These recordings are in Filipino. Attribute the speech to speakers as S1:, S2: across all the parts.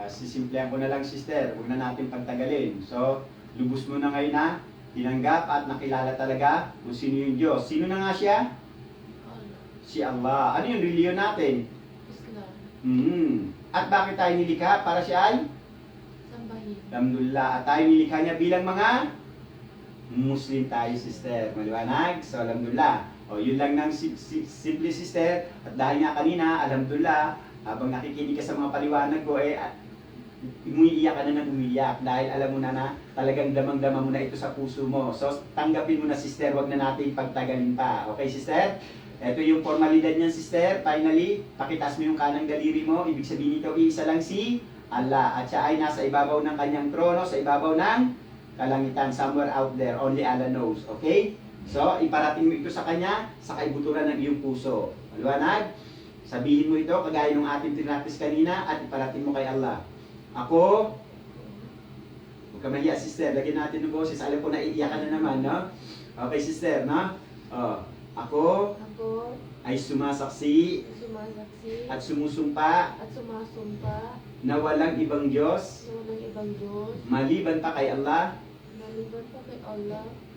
S1: Sisimplihan ko na lang, sister. Huwag na natin pagtagalin. So, lubos mo na ngayon na tinanggap at nakilala talaga kung sino yung Diyos. Sino na nga siya? Si Allah. Ano yung reliyon natin?
S2: Islam.
S1: At bakit tayo nilikha? Para siya ay?
S2: Sambahin.
S1: Alhamdulillah. At tayo nilikha niya bilang mga Muslim tayo, sister. Maliwanag? So, alhamdulillah. O, yun lang ng simple, sister. At dahil nga kanina, alhamdulillah, habang nakikinig ka sa mga paliwanag ko, umiiyak ka na ng umiiyak dahil alam mo na talagang damang-dama mo na ito sa puso mo. So, tanggapin mo na, sister. Huwag na natin pagtagalin pa. Okay, sister? Ito yung formalidad niyan, sister. Finally, pakitaas mo yung kanang daliri mo. Ibig sabihin nito, iisa lang si Allah. At siya ay nasa ibabaw ng kanyang trono, sa ibabaw ng kalangitan, somewhere out there. Only Allah knows. Okay? So, iparating mo ito sa kanya, sa kaibuturan ng iyong puso. Maliwanag? Sabihin mo ito, kagaya ng ating tinrapis kanina, at iparating mo kay Allah. Ako, huwag ka mahiya, sister. Lagyan natin ng boses. Alam ko na iiyakan na naman, no? Okay, sister, no? Ako ay sumasaksi at sumusumpa na walang ibang Diyos maliban pa kay Allah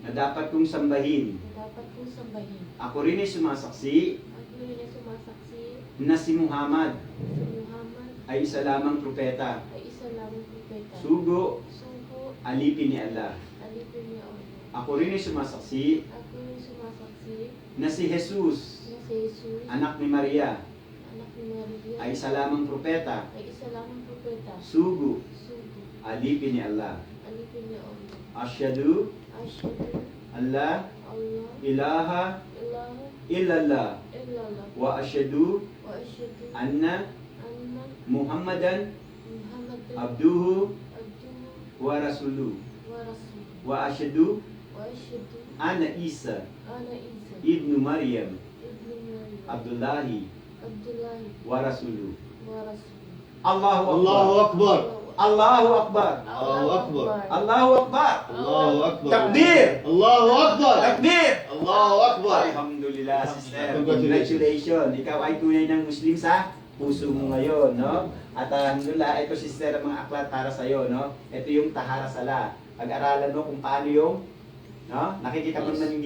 S1: na dapat kong sambahin. Ako rin ay sumasaksi na si Muhammad ay isa lamang propeta. Sugo, alipin ni Allah. Ako rin ay sumasaksi na si Jesus, anak ni Maria, ay isa lamang propeta. Sugo, alipin ni Allah. Asyhadu Allah ilaha illallah wa asyhadu anna Muhammadan abduhu wa rasuluh wa asyhadu anna Isa ibnu Maryam Abdullahi wa rasuluh. Allahu Akbar. Allahu Akbar.
S3: Allahu Akbar.
S1: Allahu Akbar.
S3: Allahu Akbar.
S1: Takbir.
S3: Allahu Akbar.
S1: Takbir.
S3: Allahu Akbar.
S1: Alhamdulillah, sister.
S3: Congratulations.
S1: Congratulations. Ikaw ay tunay ng Muslim sa puso mo ngayon, no? At alhamdulillah, ito, sister, ang mga aklat para sa iyo, no? Ito yung tahara sala. Pag-aralan mo kung paano yung, no? Nakikita mo naman yung